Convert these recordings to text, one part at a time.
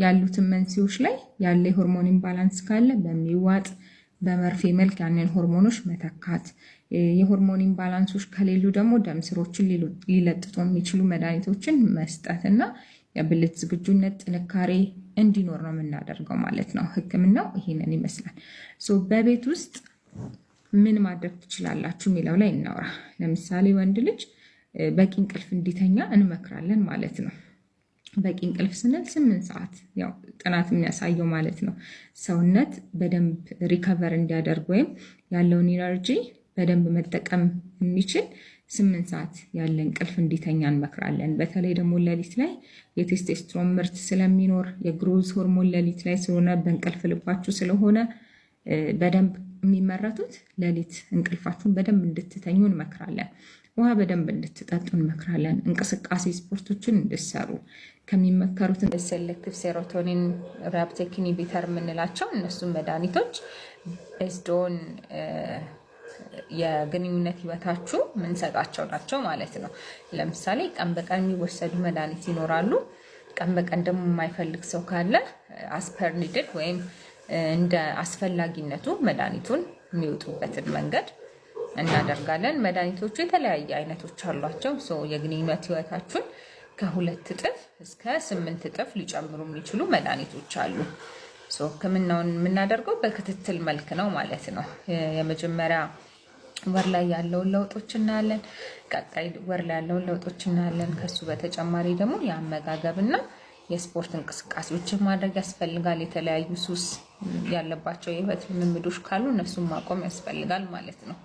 ያሉትን መንስኤዎች ላይ ያለ የሆርሞን ኢምባላንስ ካለ በሚዋጥ በመርፌ መልክ ያንን ሆርሞኖች መተካት፣ የሆርሞን ኢምባላንሶች ከሌሉ ደግሞ ደም ስሮችን ሊለጥጡ የሚችሉ መድኃኒቶችን መስጠትና የብልት ዝግጁነት ጥንካሬ እንዲኖር ነው የምናደርገው ማለት ነው። ህክምናው ይሄንን ይመስላል። በቤት ውስጥ ምን ማድረግ ትችላላችሁ የሚለው ላይ እናውራ። ለምሳሌ ወንድ ልጅ በቂ እንቅልፍ እንዲተኛ እንመክራለን ማለት ነው። በቂ እንቅልፍ ስንል 8 ሰዓት ያው ጥናት የሚያሳየው ማለት ነው። ሰውነት በደንብ ሪከቨር እንዲያደርግ ወይም ያለውን ኢነርጂ በደንብ መጠቀም የሚችል 8 ሰዓት ያለ እንቅልፍ እንዲተኛ እንመክራለን። በተለይ ደግሞ ሌሊት ላይ የቴስቴስትሮን ምርት ስለሚኖር የግሮዝ ሆርሞን ሌሊት ላይ ስለሆነ በእንቅልፍ ልባችሁ ስለሆነ በደንብ የሚመረቱት ሌሊት እንቅልፋችሁን በደንብ እንድትተኙ እንመክራለን። ውሃ በደንብ እንድትጠጡ እንመክራለን። እንቅስቃሴ ስፖርቶችን እንድትሰሩ ከሚመከሩት ሴሌክቲቭ ሴሮቶኒን ሪአፕቴክ ኢንሂቢተር የምንላቸው እነሱም መድኃኒቶች ቤዝዶን የግንኙነት ህይወታችሁ ምንሰጣቸው ናቸው ማለት ነው። ለምሳሌ ቀን በቀን የሚወሰዱ መድኃኒት ይኖራሉ። ቀን በቀን ደግሞ የማይፈልግ ሰው ካለ አስፐርኒድድ ወይም እንደ አስፈላጊነቱ መድኃኒቱን የሚወጡበትን መንገድ እናደርጋለን። መድኃኒቶቹ የተለያየ አይነቶች አሏቸው። የግንኙነት ህይወታችሁን ከ2 እጥፍ እስከ 8 እጥፍ ሊጨምሩ የሚችሉ መድኃኒቶች አሉ። ህክምናውን የምናደርገው በክትትል መልክ ነው ማለት ነው። የመጀመሪያ ወር ላይ ያለውን ለውጦች እናያለን። ቀጣይ ወር ላይ ያለውን ለውጦች እናያለን። ከሱ በተጨማሪ ደግሞ የአመጋገብና የስፖርት እንቅስቃሴዎችን ማድረግ ያስፈልጋል። የተለያዩ ሱስ ያለባቸው የህይወት ልምምዶች ካሉ እነሱን ማቆም ያስፈልጋል ማለት ነው።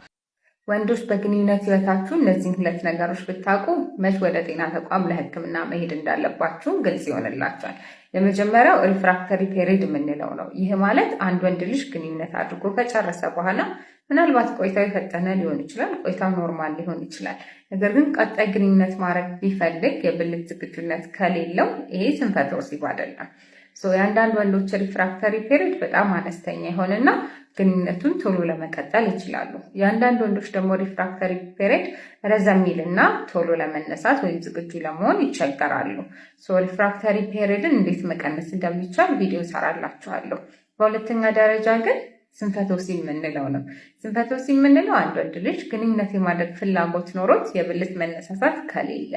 ወንዶች በግንኙነት ህይወታችሁ እነዚህን 2 ነገሮች ብታውቁ መች ወደ ጤና ተቋም ለህክምና መሄድ እንዳለባችሁ ግልጽ ይሆንላችኋል። የመጀመሪያው ሪፍራክተሪ ፔሪድ የምንለው ነው። ይህ ማለት አንድ ወንድ ልጅ ግንኙነት አድርጎ ከጨረሰ በኋላ ምናልባት ቆይታው የፈጠነ ሊሆን ይችላል፣ ቆይታው ኖርማል ሊሆን ይችላል። ነገር ግን ቀጣይ ግንኙነት ማድረግ ቢፈልግ የብልት ዝግጁነት ከሌለው ይሄ ስንፈተ ወሲብ አይደለም። የአንዳንድ ወንዶች ሪፍራክተሪ ፔሪድ በጣም አነስተኛ የሆነና ግንኙነቱን ቶሎ ለመቀጠል ይችላሉ። የአንዳንድ ወንዶች ደግሞ ሪፍራክተሪ ፔሪድ ረዘም ይልና ቶሎ ለመነሳት ወይም ዝግጁ ለመሆን ይቸገራሉ። ሪፍራክተሪ ፔሪድን እንዴት መቀነስ እንደሚቻል ቪዲዮ ሰራላችኋለሁ። በሁለተኛ ደረጃ ግን ስንፈተ ወሲብ የምንለው ነው። ስንፈተ ወሲብ የምንለው አንድ ወንድ ልጅ ግንኙነት የማድረግ ፍላጎት ኖሮት የብልት መነሳሳት ከሌለ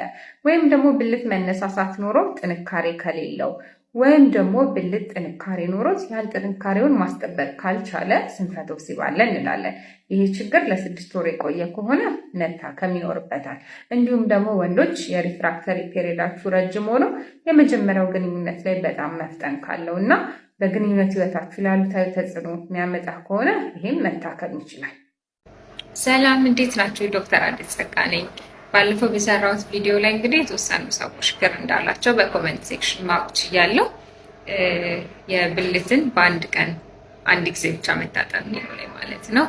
ወይም ደግሞ ብልት መነሳሳት ኖሮ ጥንካሬ ከሌለው ወይም ደግሞ ብልት ጥንካሬ ኖሮት ያን ጥንካሬውን ማስጠበቅ ካልቻለ ስንፈተ ወሲብ አለ እንላለን። ይህ ችግር ለ6 ወር የቆየ ከሆነ መታከም ይኖርበታል። እንዲሁም ደግሞ ወንዶች የሪፍራክተሪ ፔሪዳችሁ ረጅም ሆኖ የመጀመሪያው ግንኙነት ላይ በጣም መፍጠን ካለው እና በግንኙነት ህይወታችሁ ላይ አሉታዊ ተጽዕኖ የሚያመጣ ከሆነ ይህም መታከም ይችላል። ሰላም፣ እንዴት ናችሁ? ዶክተር አዲስ ጸጋ ነኝ። ባለፈው በሰራሁት ቪዲዮ ላይ እንግዲህ የተወሰኑ ሰዎች ግር እንዳላቸው በኮሜንት ሴክሽን ማወቅ ችያለሁ። የብልትን በአንድ ቀን አንድ ጊዜ ብቻ መታጠብ ነው ላይ ማለት ነው።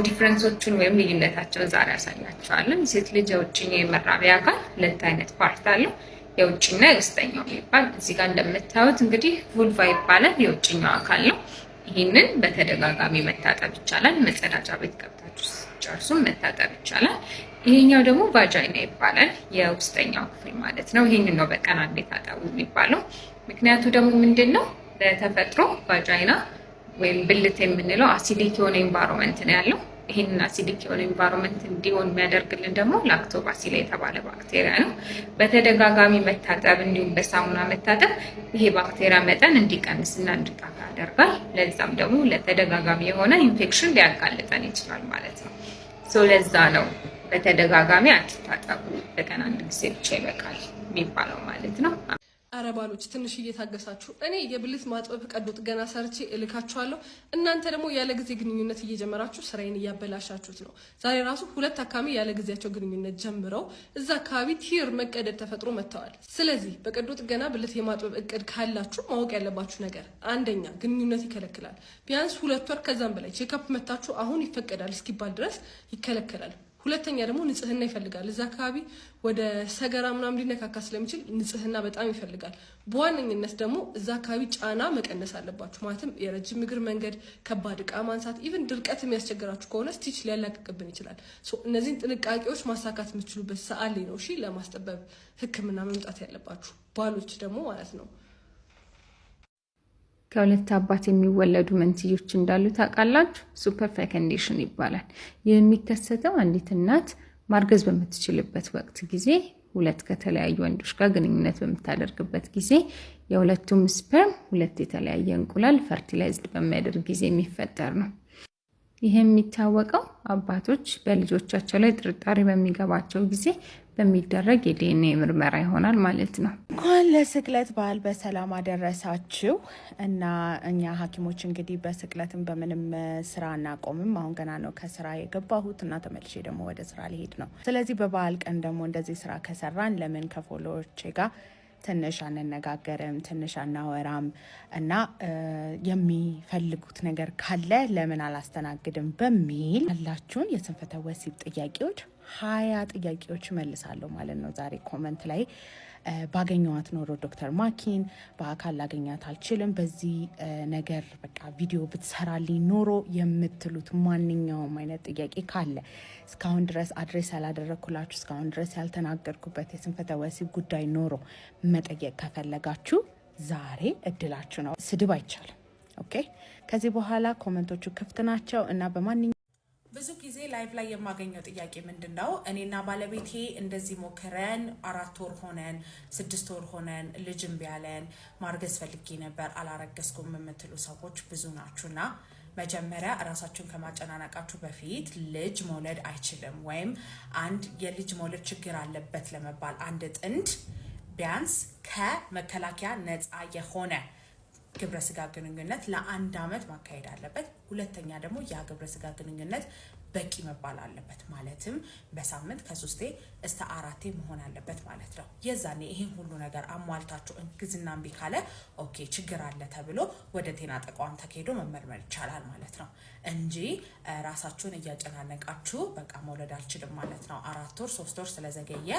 ዲፍረንሶቹን ወይም ልዩነታቸውን ዛሬ ያሳያቸዋለሁ። ሴት ልጅ የውጭኛው የመራቢያ አካል 2 አይነት ፓርት አለው። የውጭና የውስጠኛው የሚባል እዚህ ጋር እንደምታዩት እንግዲህ vulva ይባላል። የውጭኛው አካል ነው። ይህንን በተደጋጋሚ መታጠብ ይቻላል። መጸዳጃ ቤት ገብታችሁ ጨርሱም መታጠብ ይቻላል። ይሄኛው ደግሞ ቫጃይና ይባላል። የውስጠኛው ክፍል ማለት ነው። ይሄንን ነው በቀን አንዴ ታጠቡ የሚባለው። ምክንያቱ ደግሞ ምንድነው? በተፈጥሮ ቫጃይና ወይም ብልት የምንለው አሲዲክ የሆነ ኤንቫይሮንመንት ነው ያለው። ይሄንን አሲዲክ የሆነ ኤንቫይሮንመንት እንዲሆን የሚያደርግልን ደግሞ ላክቶባሲላ የተባለ ባክቴሪያ ነው። በተደጋጋሚ መታጠብ እንዲሁም በሳሙና መታጠብ ይሄ ባክቴሪያ መጠን እንዲቀንስና እንዲጠፋ ያደርጋል። ለዛም ደግሞ ለተደጋጋሚ የሆነ ኢንፌክሽን ሊያጋልጠን ይችላል ማለት ነው። ለዛ ነው በተደጋጋሚ አትታጠቡ፣ በቀን አንድ ጊዜ ብቻ ይበቃል የሚባለው ማለት ነው። አረባሎች ትንሽ እየታገሳችሁ እኔ የብልት ማጥበብ ቀዶ ጥገና ሰርቼ እልካችኋለሁ። እናንተ ደግሞ ያለ ጊዜ ግንኙነት እየጀመራችሁ ስራዬን እያበላሻችሁት ነው። ዛሬ ራሱ 2 አካሚ ያለ ጊዜያቸው ግንኙነት ጀምረው እዛ አካባቢ ቲር መቀደድ ተፈጥሮ መጥተዋል። ስለዚህ በቀዶ ጥገና ብልት የማጥበብ እቅድ ካላችሁ ማወቅ ያለባችሁ ነገር፣ አንደኛ ግንኙነት ይከለክላል። ቢያንስ 2 ወር ከዛም በላይ ቼክአፕ መታችሁ አሁን ይፈቀዳል እስኪባል ድረስ ይከለከላል። ሁለተኛ ደግሞ ንጽህና ይፈልጋል። እዛ አካባቢ ወደ ሰገራ ምናምን ሊነካካ ስለሚችል ንጽህና በጣም ይፈልጋል። በዋነኝነት ደግሞ እዛ አካባቢ ጫና መቀነስ አለባችሁ። ማለትም የረጅም እግር መንገድ፣ ከባድ እቃ ማንሳት፣ ኢቭን ድርቀት የሚያስቸግራችሁ ከሆነ ስቲች ሊያላቅቅብን ይችላል። እነዚህን ጥንቃቄዎች ማሳካት የምትችሉበት ሰዓት ላይ ነው ለማስጠበብ ህክምና መምጣት ያለባችሁ። ባሎች ደግሞ ማለት ነው ከሁለት አባት የሚወለዱ መንትዮች እንዳሉ ታውቃላችሁ? ሱፐር ፌከንዴሽን ይባላል። የሚከሰተው አንዲት እናት ማርገዝ በምትችልበት ወቅት ጊዜ ሁለት ከተለያዩ ወንዶች ጋር ግንኙነት በምታደርግበት ጊዜ የሁለቱም ስፐርም ሁለት የተለያየ እንቁላል ፈርቲላይዝድ በሚያደርግ ጊዜ የሚፈጠር ነው። ይህ የሚታወቀው አባቶች በልጆቻቸው ላይ ጥርጣሬ በሚገባቸው ጊዜ በሚደረግ የዲኤንኤ ምርመራ ይሆናል ማለት ነው። እንኳን ለስቅለት በዓል በሰላም አደረሳችሁ። እና እኛ ሐኪሞች እንግዲህ በስቅለትም በምንም ስራ አናቆምም። አሁን ገና ነው ከስራ የገባሁት እና ተመልሼ ደግሞ ወደ ስራ ሊሄድ ነው። ስለዚህ በበዓል ቀን ደግሞ እንደዚህ ስራ ከሰራን ለምን ከፎሎወርቼ ጋር ትንሽ አንነጋገርም፣ ትንሽ አናወራም እና የሚፈልጉት ነገር ካለ ለምን አላስተናግድም በሚል ያላችሁን የስንፈተ ወሲብ ጥያቄዎች 20 ጥያቄዎች መልሳለሁ ማለት ነው። ዛሬ ኮመንት ላይ ባገኘዋት ኖሮ ዶክተር ማኪን በአካል ላገኛት አልችልም፣ በዚህ ነገር በቃ ቪዲዮ ብትሰራልኝ ኖሮ የምትሉት ማንኛውም አይነት ጥያቄ ካለ እስካሁን ድረስ አድሬስ ያላደረግኩላችሁ እስካሁን ድረስ ያልተናገርኩበት የስንፈተ ወሲብ ጉዳይ ኖሮ መጠየቅ ከፈለጋችሁ ዛሬ እድላችሁ ነው። ስድብ አይቻልም። ኦኬ። ከዚህ በኋላ ኮመንቶቹ ክፍት ናቸው እና በማንኛውም ብዙ ጊዜ ላይቭ ላይ የማገኘው ጥያቄ ምንድን ነው? እኔና ባለቤቴ እንደዚህ ሞክረን 4 ወር ሆነን 6 ወር ሆነን ልጅ እምቢ አለን፣ ማርገዝ ፈልጌ ነበር አላረገዝኩም የምትሉ ሰዎች ብዙ ናችሁና መጀመሪያ ራሳችሁን ከማጨናነቃችሁ በፊት ልጅ መውለድ አይችልም ወይም አንድ የልጅ መውለድ ችግር አለበት ለመባል አንድ ጥንድ ቢያንስ ከመከላከያ ነፃ የሆነ ግብረ ስጋ ግንኙነት ለ1 ዓመት ማካሄድ አለበት። ሁለተኛ ደግሞ ያ ግብረ ስጋ ግንኙነት በቂ መባል አለበት። ማለትም በሳምንት ከ3 እስከ 4 መሆን አለበት ማለት ነው። የዛኔ ይሄን ሁሉ ነገር አሟልታችሁ እርግዝና እምቢ ካለ ኦኬ ችግር አለ ተብሎ ወደ ጤና ተቋም ተካሂዶ መመርመር ይቻላል ማለት ነው እንጂ ራሳችሁን እያጨናነቃችሁ በቃ መውለድ አልችልም ማለት ነው 4 ወር 3 ወር ስለዘገየ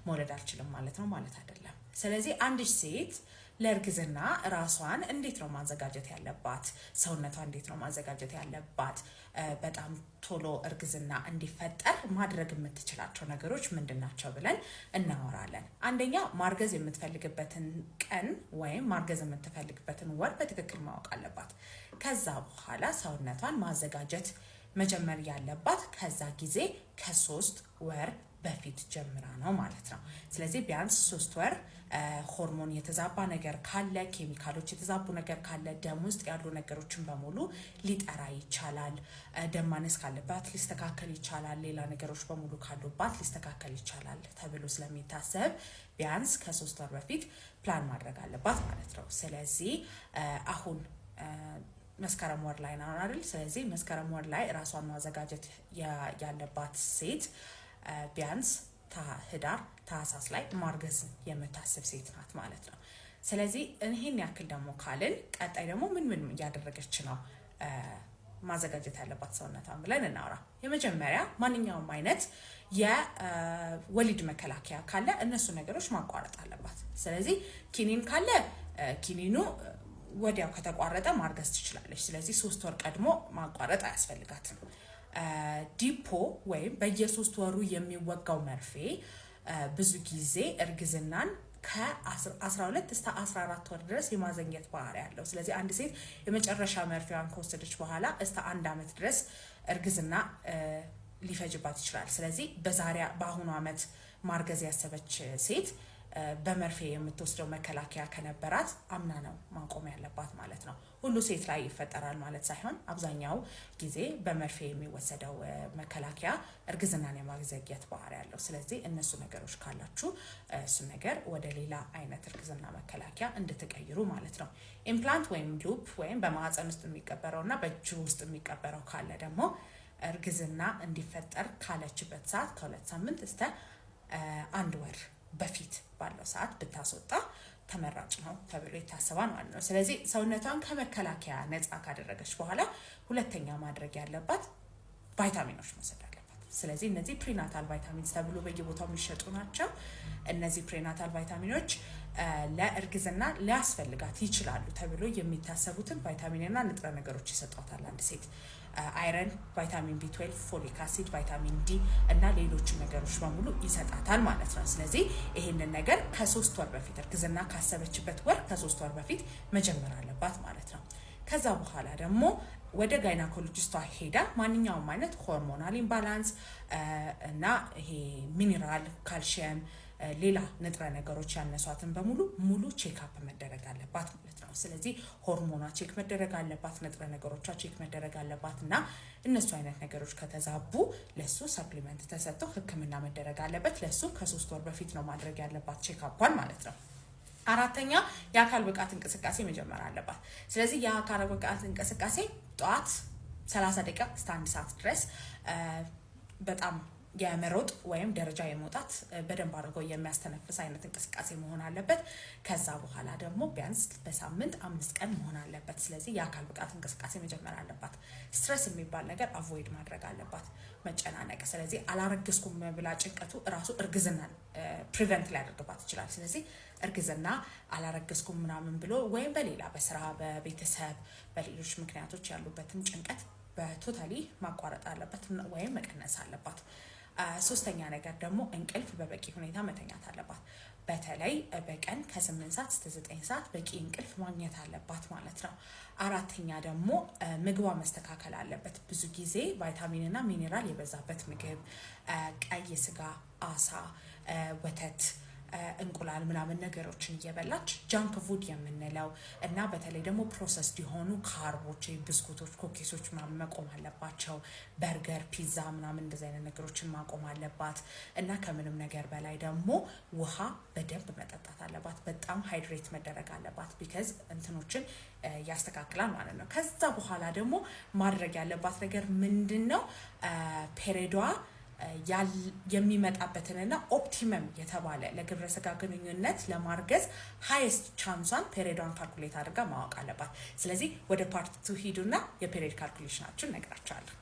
መውለድ አልችልም ማለት ነው ማለት አይደለም። ስለዚህ አንዲት ሴት ለእርግዝና ራሷን እንዴት ነው ማዘጋጀት ያለባት? ሰውነቷ እንዴት ነው ማዘጋጀት ያለባት? በጣም ቶሎ እርግዝና እንዲፈጠር ማድረግ የምትችላቸው ነገሮች ምንድናቸው ብለን እናወራለን። አንደኛ ማርገዝ የምትፈልግበትን ቀን ወይም ማርገዝ የምትፈልግበትን ወር በትክክል ማወቅ አለባት። ከዛ በኋላ ሰውነቷን ማዘጋጀት መጀመር ያለባት ከዛ ጊዜ ከ3 ወር በፊት ጀምራ ነው ማለት ነው። ስለዚህ ቢያንስ 3 ወር ሆርሞን የተዛባ ነገር ካለ፣ ኬሚካሎች የተዛቡ ነገር ካለ፣ ደም ውስጥ ያሉ ነገሮችን በሙሉ ሊጠራ ይቻላል። ደም ማነስ ካለባት ሊስተካከል ይቻላል። ሌላ ነገሮች በሙሉ ካሉባት ሊስተካከል ይቻላል ተብሎ ስለሚታሰብ ቢያንስ ከ3 ወር በፊት ፕላን ማድረግ አለባት ማለት ነው። ስለዚህ አሁን መስከረም ወር ላይ ነው አይደል? ስለዚህ መስከረም ወር ላይ ራሷን ማዘጋጀት ያለባት ሴት ቢያንስ ህዳር ታህሳስ ላይ ማርገዝ የምታስብ ሴት ናት ማለት ነው። ስለዚህ ይሄን ያክል ደግሞ ካልን ቀጣይ ደግሞ ምን እያደረገች ነው ማዘጋጀት ያለባት ሰውነቷን ብለን እናውራ። የመጀመሪያ ማንኛውም አይነት የወሊድ መከላከያ ካለ እነሱ ነገሮች ማቋረጥ አለባት። ስለዚህ ኪኒን ካለ ኪኒኑ ወዲያው ከተቋረጠ ማርገዝ ትችላለች። ስለዚህ 3 ወር ቀድሞ ማቋረጥ አያስፈልጋትም። ዲፖ ወይም በየ3 ወሩ የሚወጋው መርፌ ብዙ ጊዜ እርግዝናን ከ12 እስከ 14 ወር ድረስ የማዘግየት ባህሪ ያለው። ስለዚህ አንድ ሴት የመጨረሻ መርፌዋን ከወሰደች በኋላ እስከ 1 ዓመት ድረስ እርግዝና ሊፈጅባት ይችላል። ስለዚህ በአሁኑ ዓመት ማርገዝ ያሰበች ሴት በመርፌ የምትወስደው መከላከያ ከነበራት አምና ነው ማቆም ያለባት ማለት ነው። ሁሉ ሴት ላይ ይፈጠራል ማለት ሳይሆን አብዛኛው ጊዜ በመርፌ የሚወሰደው መከላከያ እርግዝናን የማዘግየት ባህሪ ያለው። ስለዚህ እነሱ ነገሮች ካላችሁ እሱ ነገር ወደ ሌላ አይነት እርግዝና መከላከያ እንድትቀይሩ ማለት ነው። ኢምፕላንት ወይም ሉፕ ወይም በማህፀን ውስጥ የሚቀበረውና በእጅ ውስጥ የሚቀበረው ካለ ደግሞ እርግዝና እንዲፈጠር ካለችበት ሰዓት ከ2 ሳምንት እስከ 1 ወር በፊት ባለው ሰዓት ብታስወጣ ተመራጭ ነው ተብሎ ይታሰባል ማለት ነው። ስለዚህ ሰውነቷን ከመከላከያ ነፃ ካደረገች በኋላ ሁለተኛ ማድረግ ያለባት ቫይታሚኖች መውሰድ አለባት። ስለዚህ እነዚህ ፕሪናታል ቫይታሚንስ ተብሎ በየቦታው የሚሸጡ ናቸው። እነዚህ ፕሪናታል ቫይታሚኖች ለእርግዝና ሊያስፈልጋት ይችላሉ ተብሎ የሚታሰቡትን ቫይታሚንና ንጥረ ነገሮች ይሰጧታል አንድ ሴት። አይረን፣ ቫይታሚን B12፣ ፎሊክ አሲድ፣ ቫይታሚን ዲ እና ሌሎች ነገሮች በሙሉ ይሰጣታል ማለት ነው። ስለዚህ ይሄንን ነገር ከ3 ወር በፊት እርግዝና ካሰበችበት ወር ከ3 ወር በፊት መጀመር አለባት ማለት ነው። ከዛ በኋላ ደግሞ ወደ ጋይናኮሎጂስቷ ሄዳ ማንኛውም አይነት ሆርሞናል ኢምባላንስ እና ይሄ ሚኒራል፣ ካልሲየም፣ ሌላ ንጥረ ነገሮች ያነሷትን በሙሉ ሙሉ ቼክአፕ መደረግ አለባት ማለት ነው። ስለዚህ ሆርሞኗ ቼክ መደረግ አለባት፣ ንጥረ ነገሮቿ ቼክ መደረግ አለባት እና እነሱ አይነት ነገሮች ከተዛቡ ለሱ ሰፕሊመንት ተሰጥቶ ሕክምና መደረግ አለበት። ለሱ ከ3 ወር በፊት ነው ማድረግ ያለባት ቼክአፕን ማለት ነው። አራተኛ የአካል ብቃት እንቅስቃሴ መጀመር አለባት። ስለዚህ የአካል ብቃት እንቅስቃሴ ጠዋት 30 ደቂቃ እስከ 1 ሰዓት ድረስ በጣም የመሮጥ ወይም ደረጃ የመውጣት በደንብ አድርጎ የሚያስተነፍስ አይነት እንቅስቃሴ መሆን አለበት። ከዛ በኋላ ደግሞ ቢያንስ በሳምንት 5 ቀን መሆን አለበት። ስለዚህ የአካል ብቃት እንቅስቃሴ መጀመር አለባት። ስትረስ የሚባል ነገር አቮይድ ማድረግ አለባት፣ መጨናነቅ። ስለዚህ አላረግዝኩም ብላ ጭንቀቱ እራሱ እርግዝናን ፕሪቨንት ሊያደርግባት ይችላል። ስለዚህ እርግዝና አላረግዝኩም ምናምን ብሎ ወይም በሌላ በስራ በቤተሰብ በሌሎች ምክንያቶች ያሉበትን ጭንቀት በቶታሊ ማቋረጥ አለበት ወይም መቀነስ አለባት። ሶስተኛ ነገር ደግሞ እንቅልፍ በበቂ ሁኔታ መተኛት አለባት። በተለይ በቀን ከ8 ሰዓት እስከ 9 ሰዓት በቂ እንቅልፍ ማግኘት አለባት ማለት ነው። አራተኛ ደግሞ ምግቧ መስተካከል አለበት። ብዙ ጊዜ ቫይታሚን እና ሚኒራል የበዛበት ምግብ፣ ቀይ ስጋ፣ አሳ፣ ወተት፣ እንቁላል ምናምን ነገሮችን እየበላች ጃንክ ፉድ የምንለው እና በተለይ ደግሞ ፕሮሰስድ የሆኑ ካርቦች፣ ብስኩቶች፣ ኩኪሶች ምናምን መቆም አለባቸው። በርገር፣ ፒዛ ምናምን እንደዚህ አይነት ነገሮችን ማቆም አለባት እና ከምንም ነገር በላይ ደግሞ ውሃ በደንብ መጠጣት አለባት። በጣም ሃይድሬት መደረግ አለባት። ቢካዝ እንትኖችን ያስተካክላል ማለት ነው። ከዛ በኋላ ደግሞ ማድረግ ያለባት ነገር ምንድነው? ፔሬዷ የሚመጣበትንና ኦፕቲመም የተባለ ለግብረ ስጋ ግንኙነት ለማርገዝ ሃይስት ቻንሷን ፔሪዶን ካልኩሌት አድርጋ ማወቅ አለባት። ስለዚህ ወደ ፓርት 2 ሂዱና የፔሪድ ካልኩሌሽናችን ነግራቸዋለሁ።